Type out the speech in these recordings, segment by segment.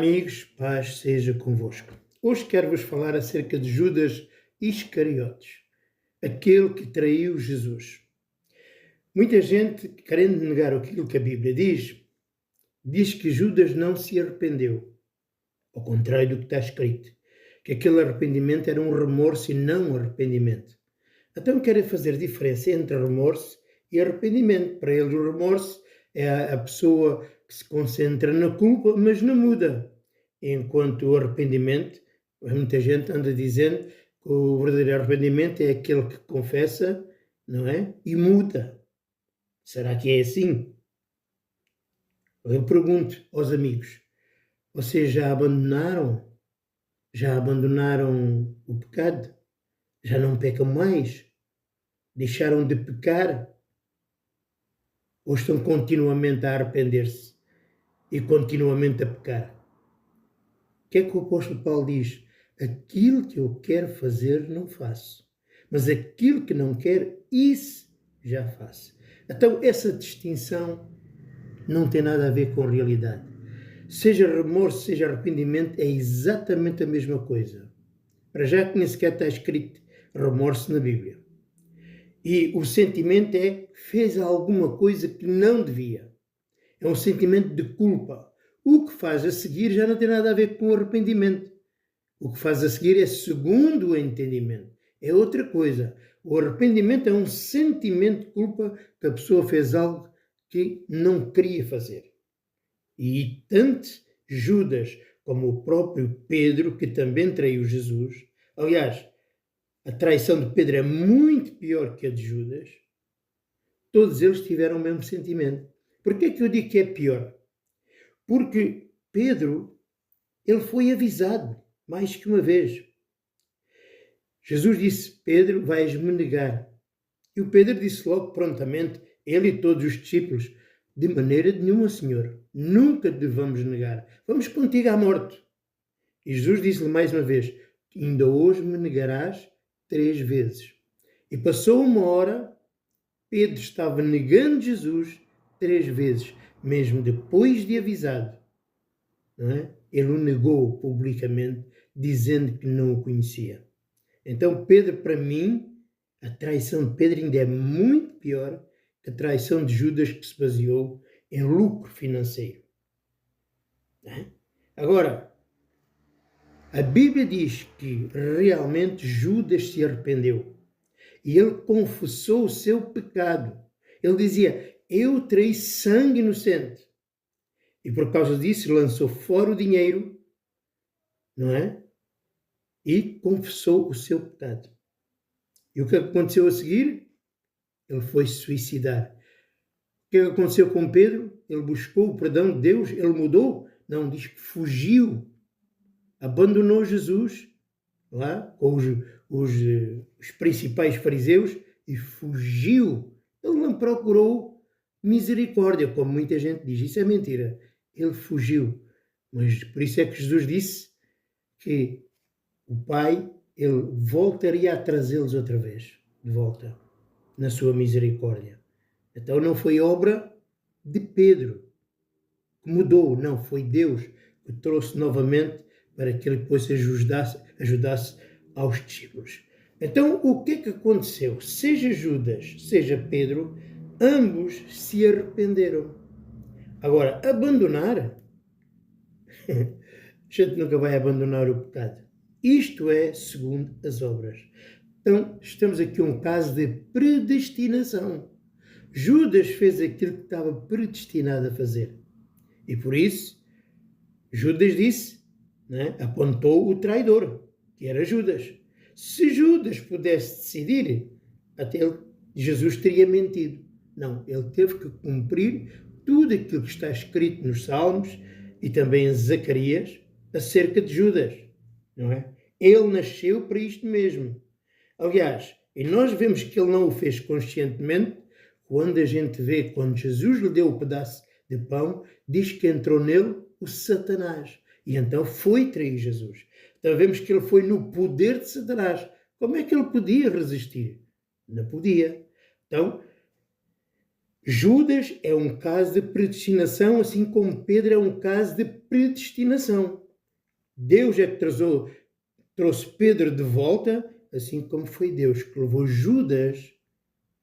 amigos, paz seja convosco. Hoje quero-vos falar acerca de Judas Iscariotes, aquele que traiu Jesus. Muita gente, querendo negar aquilo que a Bíblia diz que Judas não se arrependeu, ao contrário do que está escrito, que aquele arrependimento era um remorso e não um arrependimento. Então querem fazer diferença entre remorso e arrependimento. Para eles o remorso é a pessoa que se concentra na culpa, mas não muda. Enquanto o arrependimento, muita gente anda dizendo que o verdadeiro arrependimento é aquele que confessa, não é? E muda. Será que é assim? Eu pergunto aos amigos, vocês já abandonaram? Já abandonaram o pecado? Já não pecam mais? Deixaram de pecar? Ou estão continuamente a arrepender-se e continuamente a pecar? O que é que o apóstolo Paulo diz? Aquilo que eu quero fazer não faço, mas aquilo que não quero, isso já faço. Então essa distinção não tem nada a ver com realidade. Seja remorso, seja arrependimento, é exatamente a mesma coisa. Para já que nem sequer está escrito remorso na Bíblia. E o sentimento é, fez alguma coisa que não devia. É um sentimento de culpa. O que faz a seguir já não tem nada a ver com o arrependimento. O que faz a seguir é segundo o entendimento. É outra coisa. O arrependimento é um sentimento de culpa que a pessoa fez algo que não queria fazer. E tanto Judas como o próprio Pedro, que também traiu Jesus, aliás, a traição de Pedro é muito pior que a de Judas, todos eles tiveram o mesmo sentimento. Por que é que eu digo que é pior? Porque Pedro, ele foi avisado mais que uma vez. Jesus disse, Pedro, vais-me negar. E o Pedro disse logo prontamente, ele e todos os discípulos, de maneira nenhuma, Senhor, nunca te vamos negar. Vamos contigo à morte. E Jesus disse-lhe mais uma vez, ainda hoje me negarás 3 vezes. E passou uma hora, Pedro estava negando Jesus 3 vezes, mesmo depois de avisado. Não é? Ele o negou publicamente, dizendo que não o conhecia. Então, Pedro, para mim, a traição de Pedro ainda é muito pior que a traição de Judas, que se baseou em lucro financeiro. Não é? Agora, a Bíblia diz que realmente Judas se arrependeu e ele confessou o seu pecado. Ele dizia, eu traí sangue inocente. E por causa disso lançou fora o dinheiro, não é? E confessou o seu pecado. E o que aconteceu a seguir? Ele foi se suicidar. O que aconteceu com Pedro? Ele buscou o perdão de Deus, ele mudou? Não, diz que fugiu. Abandonou Jesus lá com os principais fariseus e fugiu. Ele não procurou misericórdia, como muita gente diz. Isso é mentira. Ele fugiu. Mas por isso é que Jesus disse que o Pai, ele voltaria a trazê-los outra vez, de volta, na sua misericórdia. Então não foi obra de Pedro que mudou, não, foi Deus que trouxe novamente para que ele depois ajudasse aos discípulos. Então, o que é que aconteceu? Seja Judas, seja Pedro, ambos se arrependeram. Agora, abandonar, a gente nunca vai abandonar o pecado. Isto é segundo as obras. Então, estamos aqui um caso de predestinação. Judas fez aquilo que estava predestinado a fazer. E por isso, Judas disse, né, apontou o traidor, que era Judas. Se Judas pudesse decidir, até Jesus teria mentido. Não, ele teve que cumprir tudo aquilo que está escrito nos Salmos e também em Zacarias acerca de Judas, não é? Ele nasceu para isto mesmo. Aliás, e nós vemos que ele não o fez conscientemente, quando a gente vê, quando Jesus lhe deu o pedaço de pão, diz que entrou nele o Satanás. E então foi trair Jesus. Então vemos que ele foi no poder de Satanás. Como é que ele podia resistir? Não podia. Então, Judas é um caso de predestinação, assim como Pedro é um caso de predestinação. Deus é que trouxe Pedro de volta, assim como foi Deus que levou Judas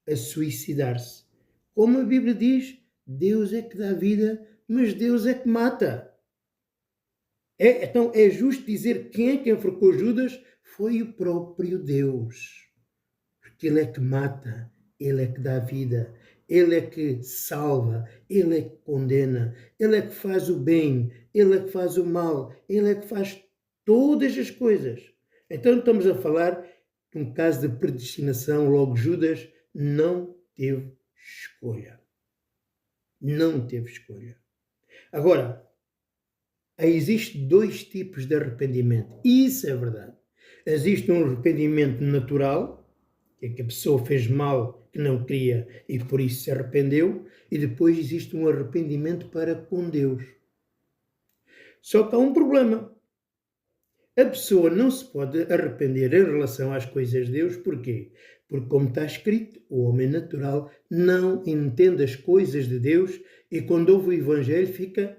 a suicidar-se. Como a Bíblia diz, Deus é que dá vida, mas Deus é que mata. Então é justo dizer quem é que enforcou Judas? Foi o próprio Deus. Porque Ele é que mata, Ele é que dá vida, Ele é que salva, Ele é que condena, Ele é que faz o bem, Ele é que faz o mal, Ele é que faz todas as coisas. Então estamos a falar de um caso de predestinação, logo Judas não teve escolha. Não teve escolha. Agora, existem dois tipos de arrependimento. Isso é verdade. Existe um arrependimento natural, que a pessoa fez mal que não queria e por isso se arrependeu, e depois existe um arrependimento para com Deus. Só que há um problema. A pessoa não se pode arrepender em relação às coisas de Deus, porquê? Porque, como está escrito, o homem natural não entende as coisas de Deus e quando ouve o Evangelho fica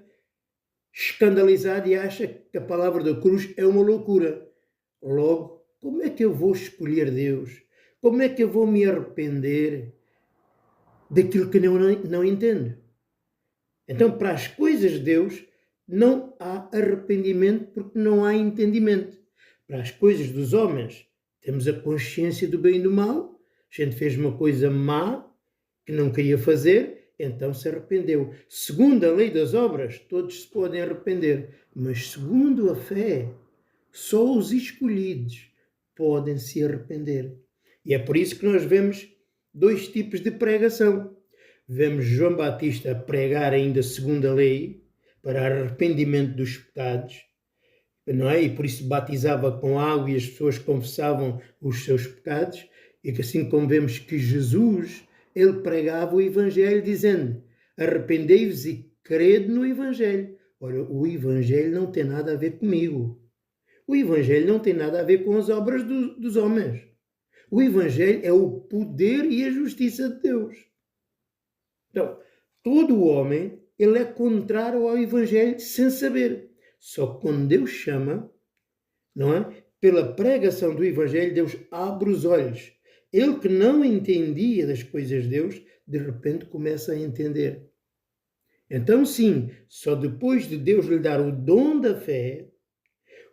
escandalizado e acha que a palavra da cruz é uma loucura. Logo, como é que eu vou escolher Deus? Como é que eu vou me arrepender daquilo que não entendo? Então, para as coisas de Deus, não há arrependimento porque não há entendimento. Para as coisas dos homens, temos a consciência do bem e do mal. A gente fez uma coisa má que não queria fazer, então se arrependeu. Segundo a lei das obras, todos se podem arrepender. Mas segundo a fé, só os escolhidos podem se arrepender. E é por isso que nós vemos dois tipos de pregação. Vemos João Batista pregar ainda segundo a lei, para arrependimento dos pecados, não é? E por isso batizava com água e as pessoas confessavam os seus pecados, e que assim como vemos que Jesus, ele pregava o Evangelho dizendo, arrependei-vos e crede no Evangelho. Ora, o Evangelho não tem nada a ver comigo. O Evangelho não tem nada a ver com as obras dos homens. O Evangelho é o poder e a justiça de Deus. Então, todo o homem, ele é contrário ao Evangelho sem saber. Só que quando Deus chama, não é? Pela pregação do Evangelho, Deus abre os olhos. Ele que não entendia das coisas de Deus, de repente começa a entender. Então, sim, só depois de Deus lhe dar o dom da fé,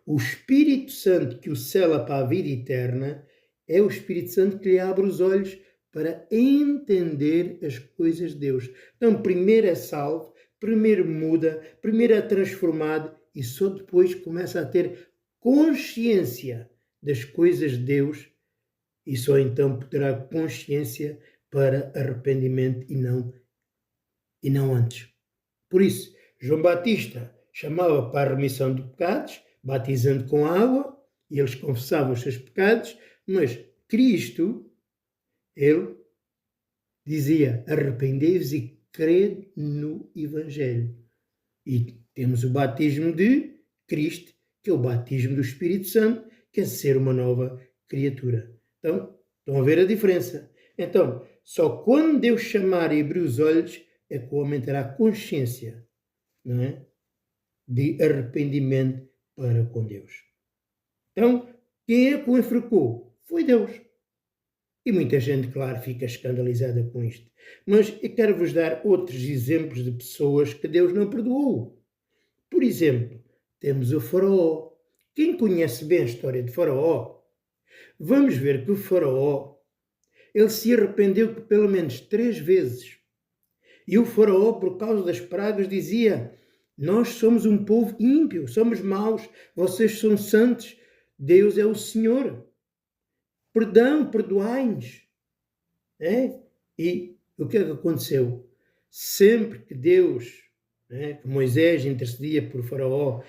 o Espírito Santo que o sela para a vida eterna, é o Espírito Santo que lhe abre os olhos para entender as coisas de Deus. Então, primeiro é salvo, primeiro muda, primeiro é transformado e só depois começa a ter consciência das coisas de Deus e só então terá consciência para arrependimento e não antes. Por isso, João Batista chamava para a remissão de pecados, batizando com água, e eles confessavam os seus pecados, mas Cristo, ele dizia, arrependei-vos e crede no Evangelho. E temos o batismo de Cristo, que é o batismo do Espírito Santo, que é ser uma nova criatura. Então, estão a ver a diferença. Então, só quando Deus chamar e abrir os olhos é que o homem terá consciência, não é? De arrependimento para com Deus. Então, quem é que o enforcou? Foi Deus. E muita gente, claro, fica escandalizada com isto. Mas eu quero vos dar outros exemplos de pessoas que Deus não perdoou. Por exemplo, temos o Faraó. Quem conhece bem a história de Faraó, vamos ver que o Faraó, ele se arrependeu pelo menos 3 vezes. E o Faraó, por causa das pragas, dizia, nós somos um povo ímpio, somos maus, vocês são santos, Deus é o Senhor. Perdão, perdoai-nos. E o que é que aconteceu? Sempre que Deus, que Moisés intercedia por Faraó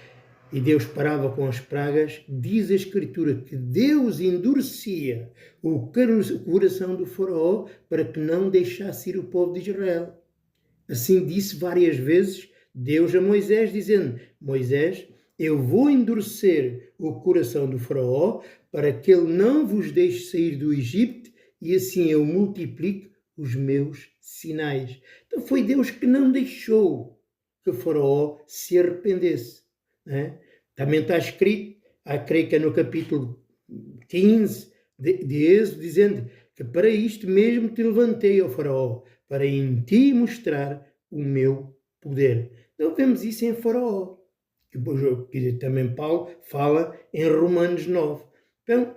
e Deus parava com as pragas, diz a Escritura que Deus endurecia o coração do Faraó para que não deixasse ir o povo de Israel. Assim disse várias vezes Deus a Moisés, dizendo, Moisés, eu vou endurecer o coração do Faraó para que ele não vos deixe sair do Egito e assim eu multiplique os meus sinais. Então foi Deus que não deixou que Faraó se arrependesse. Né? Também está escrito, creio que é no capítulo 15 de Êxodo, dizendo que para isto mesmo te levantei, ó Faraó, para em ti mostrar o meu poder. Então vemos isso em Faraó, que também Paulo fala em Romanos 9. Então,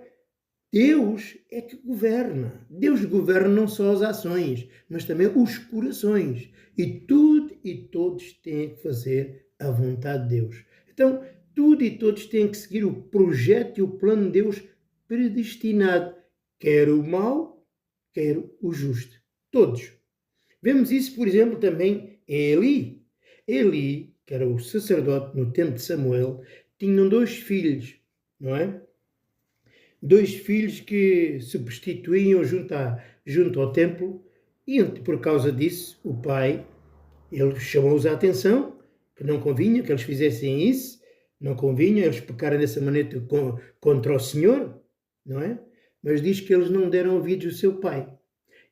Deus é que governa. Deus governa não só as ações, mas também os corações. E tudo e todos têm que fazer a vontade de Deus. Então, tudo e todos têm que seguir o projeto e o plano de Deus predestinado. Quer o mau, quer o justo. Todos. Vemos isso, por exemplo, também em Eli. Eli, que era o sacerdote no tempo de Samuel, tinham 2 filhos, não é? 2 filhos que se prostituíam junto ao templo e, por causa disso, o pai, ele chamou-os a atenção que não convinha que eles fizessem isso, não convinha eles pecarem dessa maneira contra o Senhor, não é? Mas diz que eles não deram ouvidos ao seu pai.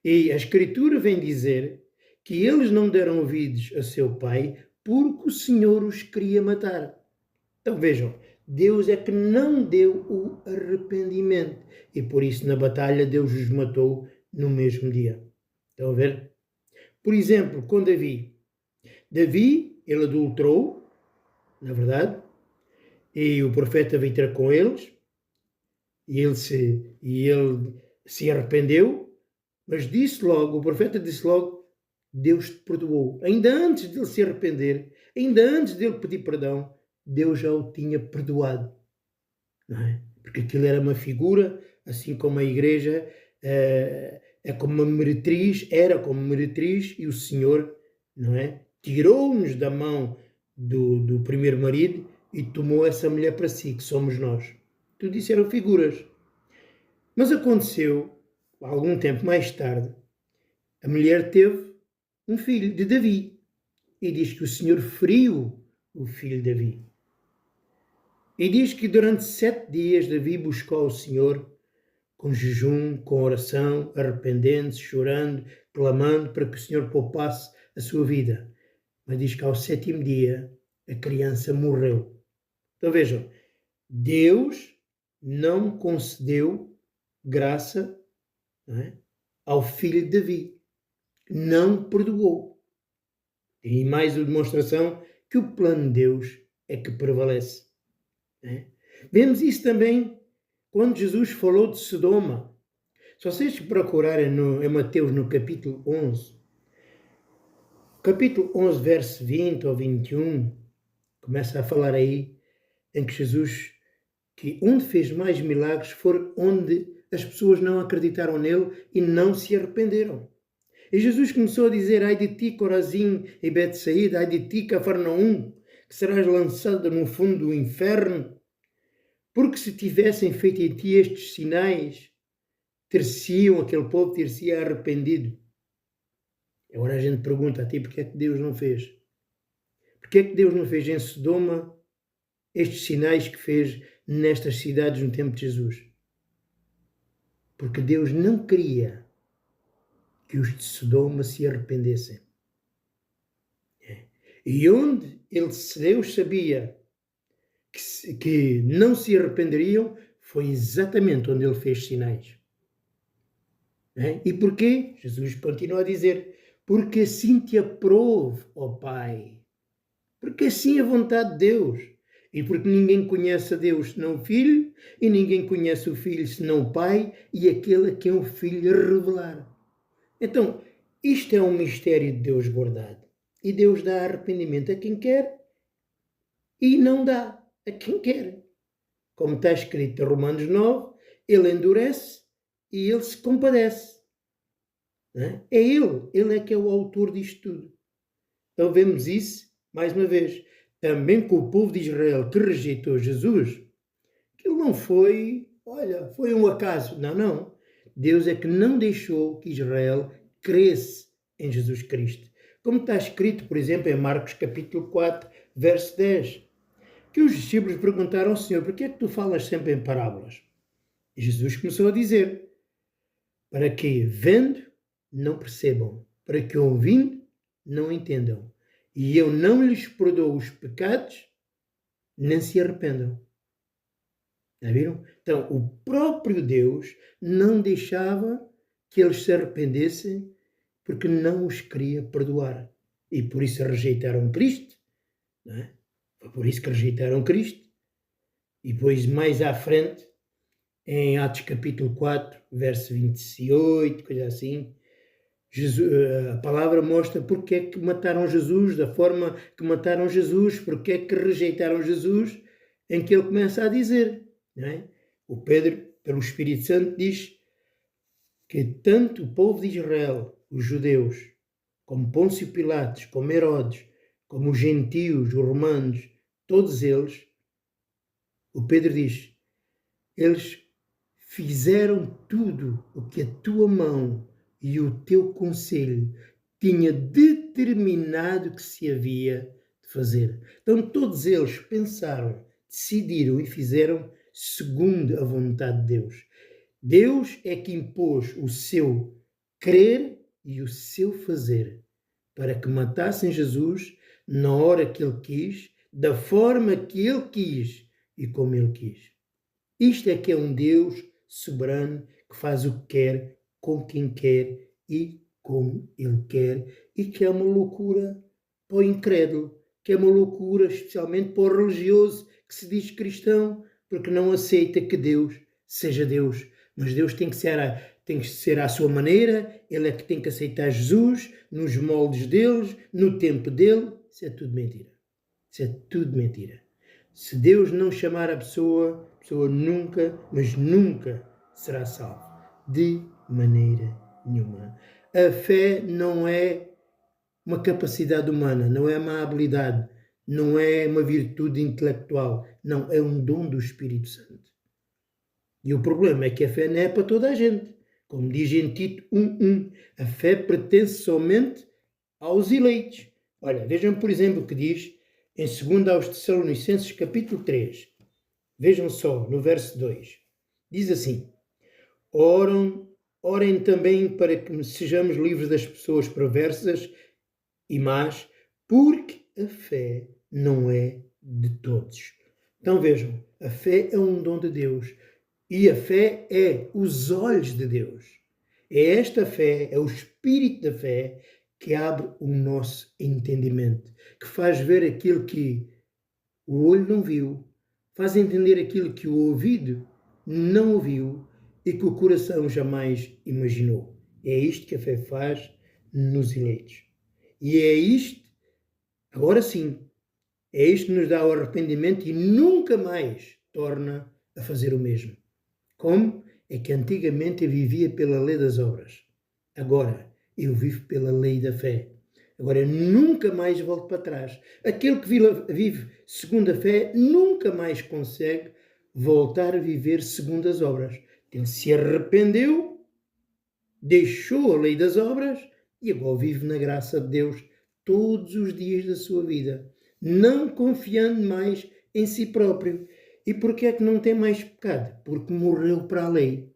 E a Escritura vem dizer que eles não deram ouvidos a seu pai porque o Senhor os queria matar. Então vejam, Deus é que não deu o arrependimento e por isso na batalha Deus os matou no mesmo dia. Estão a ver? Por exemplo, com Davi. Davi, ele adulterou, na verdade, e o profeta veio ter com eles e ele se arrependeu, mas o profeta disse logo, Deus te perdoou. Ainda antes de ele se arrepender, ainda antes de ele pedir perdão, Deus já o tinha perdoado. Não é? Porque aquilo era uma figura, assim como a igreja era como meretriz, e o Senhor, não é? Tirou-nos da mão do primeiro marido e tomou essa mulher para si, que somos nós. Tudo isso eram figuras. Mas aconteceu, algum tempo mais tarde, a mulher teve um filho de Davi. E diz que o Senhor feriu o filho de Davi. E diz que durante 7 dias Davi buscou o Senhor com jejum, com oração, arrependendo-se, chorando, clamando para que o Senhor poupasse a sua vida. Mas diz que ao 7º dia a criança morreu. Então vejam, Deus não concedeu graça, não é, ao filho de Davi. Não perdoou. E mais uma demonstração que o plano de Deus é que prevalece. É? Vemos isso também quando Jesus falou de Sodoma. Se vocês procurarem em Mateus no capítulo 11, capítulo 11, verso 20 ou 21, começa a falar aí em que Jesus, que onde fez mais milagres foi onde as pessoas não acreditaram nele e não se arrependeram. E Jesus começou a dizer, ai de ti, Corazim e Betsaída, ai de ti, Cafarnaum, que serás lançado no fundo do inferno, porque se tivessem feito em ti estes sinais, aquele povo ter-se arrependido. Agora a gente pergunta a ti, porque é que Deus não fez? Porque é que Deus não fez em Sodoma estes sinais que fez nestas cidades no tempo de Jesus? Porque Deus não queria que os de Sodoma se arrependessem. E onde Deus sabia que não se arrependeriam, foi exatamente onde ele fez sinais. E porquê? Jesus continua a dizer, porque assim te aprove, ó Pai. Porque assim é a vontade de Deus. E porque ninguém conhece a Deus senão o Filho, e ninguém conhece o Filho senão o Pai, e aquele a quem o Filho revelar. Então, isto é um mistério de Deus guardado. E Deus dá arrependimento a quem quer e não dá a quem quer. Como está escrito em Romanos 9, ele endurece e ele se compadece. Não é? Ele é que é o autor disto tudo. Então vemos isso, mais uma vez, também com o povo de Israel que rejeitou Jesus, que ele não foi, foi um acaso. Não. Deus é que não deixou que Israel cresce em Jesus Cristo. Como está escrito, por exemplo, em Marcos capítulo 4, verso 10, que os discípulos perguntaram ao Senhor, por que é que tu falas sempre em parábolas? E Jesus começou a dizer, para que, vendo, não percebam, para que ouvindo não entendam, e eu não lhes perdoo os pecados, nem se arrependam. Já viram? Então, o próprio Deus não deixava que eles se arrependessem porque não os queria perdoar. E por isso rejeitaram Cristo. Não é? Foi por isso que rejeitaram Cristo. E depois, mais à frente, em Atos capítulo 4, verso 28, coisa assim, a palavra mostra porque é que mataram Jesus, da forma que mataram Jesus, porque é que rejeitaram Jesus, em que ele começa a dizer, não é? O Pedro, pelo Espírito Santo, diz que tanto o povo de Israel, os judeus, como Pôncio Pilatos, como Herodes, como os gentios, os romanos, todos eles, o Pedro diz, eles fizeram tudo o que a tua mão e o teu conselho tinha determinado que se havia de fazer. Então todos eles pensaram, decidiram e fizeram segundo a vontade de Deus. Deus é que impôs o seu querer e o seu fazer para que matassem Jesus na hora que ele quis, da forma que ele quis e como ele quis. Isto é que é um Deus soberano que faz o que quer, com quem quer e como ele quer, e que é uma loucura para o incrédulo, que é uma loucura especialmente para o religioso que se diz cristão, porque não aceita que Deus seja Deus. Mas Deus tem que ser à sua maneira, ele é que tem que aceitar Jesus, nos moldes deles, no tempo dele. Isso é tudo mentira. Isso é tudo mentira. Se Deus não chamar a pessoa nunca, mas nunca será salva. De maneira nenhuma. A fé não é uma capacidade humana, não é uma habilidade, não é uma virtude intelectual. Não, é um dom do Espírito Santo. E o problema é que a fé não é para toda a gente. Como diz em Tito 1:1, a fé pertence somente aos eleitos. Olha, vejam, por exemplo, o que diz em 2 aos Tessalonicenses, capítulo 3. Vejam só, no verso 2. Diz assim, orem também para que sejamos livres das pessoas perversas e más, porque a fé não é de todos. Então vejam, a fé é um dom de Deus e a fé é os olhos de Deus. É esta fé, é o espírito da fé que abre o nosso entendimento, que faz ver aquilo que o olho não viu, faz entender aquilo que o ouvido não ouviu e que o coração jamais imaginou. É isto que a fé faz nos eleitos. E é isto, agora sim, é isto que nos dá o arrependimento e nunca mais torna a fazer o mesmo. Como? É que antigamente eu vivia pela lei das obras. Agora eu vivo pela lei da fé. Agora eu nunca mais volto para trás. Aquele que vive segundo a fé nunca mais consegue voltar a viver segundo as obras. Ele se arrependeu, deixou a lei das obras e agora vive na graça de Deus todos os dias da sua vida, não confiando mais em si próprio. E porquê é que não tem mais pecado? Porque morreu para a lei.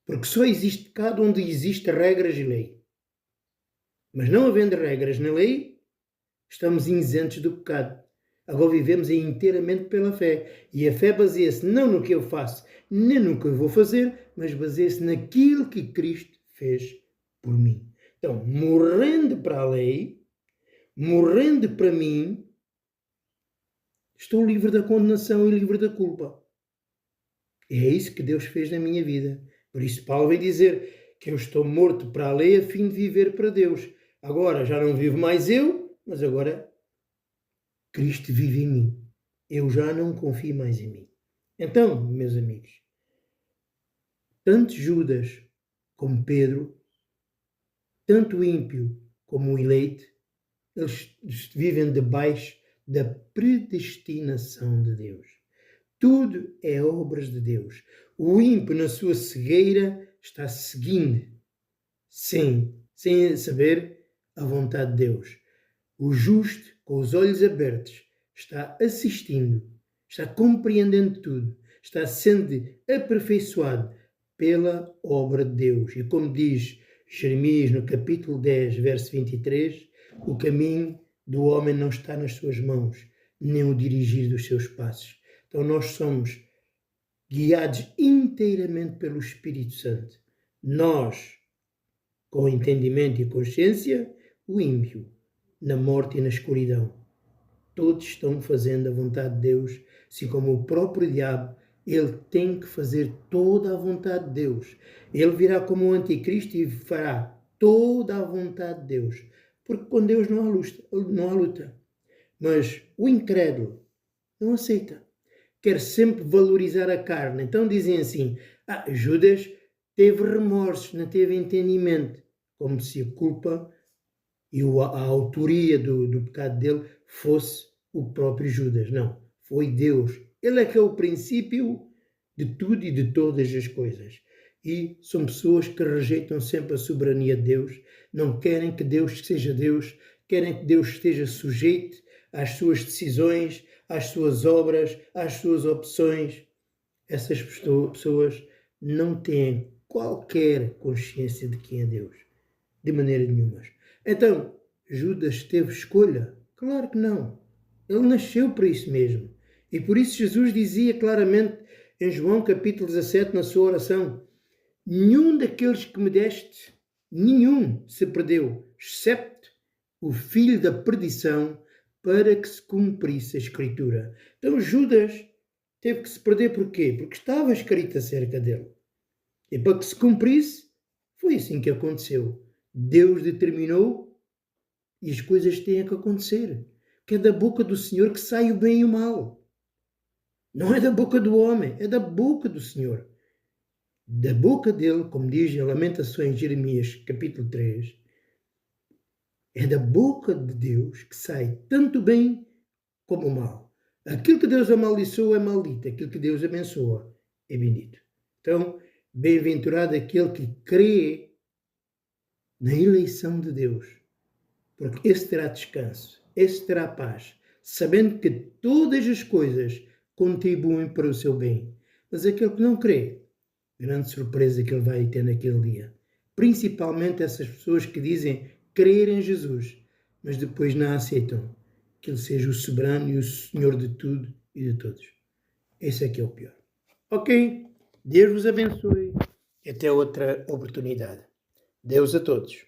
Porque só existe pecado onde existem regras e lei. Mas não havendo regras na lei, estamos isentos do pecado. Agora vivemos inteiramente pela fé. E a fé baseia-se não no que eu faço, nem no que eu vou fazer, mas baseia-se naquilo que Cristo fez por mim. Então, morrendo para a lei, morrendo para mim, estou livre da condenação e livre da culpa. É isso que Deus fez na minha vida. Por isso Paulo vem dizer que eu estou morto para a lei a fim de viver para Deus. Agora já não vivo mais eu, mas agora Cristo vive em mim. Eu já não confio mais em mim. Então, meus amigos, tanto Judas como Pedro, tanto o ímpio como o eleito, eles vivem debaixo da predestinação de Deus. Tudo é obras de Deus. O ímpio, na sua cegueira, está seguindo, sem saber a vontade de Deus. O justo, com os olhos abertos, está assistindo, está compreendendo tudo, está sendo aperfeiçoado pela obra de Deus. E como diz Jeremias, no capítulo 10, verso 23, o caminho do homem não está nas suas mãos, nem o dirigir dos seus passos. Então nós somos guiados inteiramente pelo Espírito Santo. Nós, com entendimento e consciência, o ímpio, na morte e na escuridão. Todos estão fazendo a vontade de Deus, assim como o próprio diabo, ele tem que fazer toda a vontade de Deus. Ele virá como o anticristo e fará toda a vontade de Deus. Porque com Deus não há luta. Mas o incrédulo não aceita. Quer sempre valorizar a carne. Então dizem assim, Judas teve remorsos, não teve entendimento. Como se a culpa e a autoria do pecado dele fosse o próprio Judas. Não, foi Deus. Ele é que é o princípio de tudo e de todas as coisas. E são pessoas que rejeitam sempre a soberania de Deus, não querem que Deus seja Deus, querem que Deus esteja sujeito às suas decisões, às suas obras, às suas opções. Essas pessoas não têm qualquer consciência de quem é Deus, de maneira nenhuma. Então, Judas teve escolha? Claro que não. Ele nasceu para isso mesmo. E por isso Jesus dizia claramente em João capítulo 17, na sua oração, nenhum daqueles que me deste, nenhum se perdeu, excepto o filho da perdição, para que se cumprisse a Escritura. Então Judas teve que se perder por quê? Porque estava escrito acerca dele. E para que se cumprisse, foi assim que aconteceu. Deus determinou e as coisas têm que acontecer. Que é da boca do Senhor que sai o bem e o mal. Não é da boca do homem, é da boca do Senhor. Da boca dele, como diz em Lamentações, Jeremias, capítulo 3, é da boca de Deus que sai tanto o bem como o mal. Aquilo que Deus amaldiçoa é maldito, aquilo que Deus abençoa é bendito. Então, bem-aventurado aquele que crê na eleição de Deus, porque esse terá descanso, esse terá paz, sabendo que todas as coisas contribuem para o seu bem. Mas aquele que não crê, grande surpresa que ele vai ter naquele dia. Principalmente essas pessoas que dizem crer em Jesus, mas depois não aceitam que ele seja o soberano e o Senhor de tudo e de todos. Esse é que é o pior. Ok? Deus vos abençoe e até outra oportunidade. Deus a todos.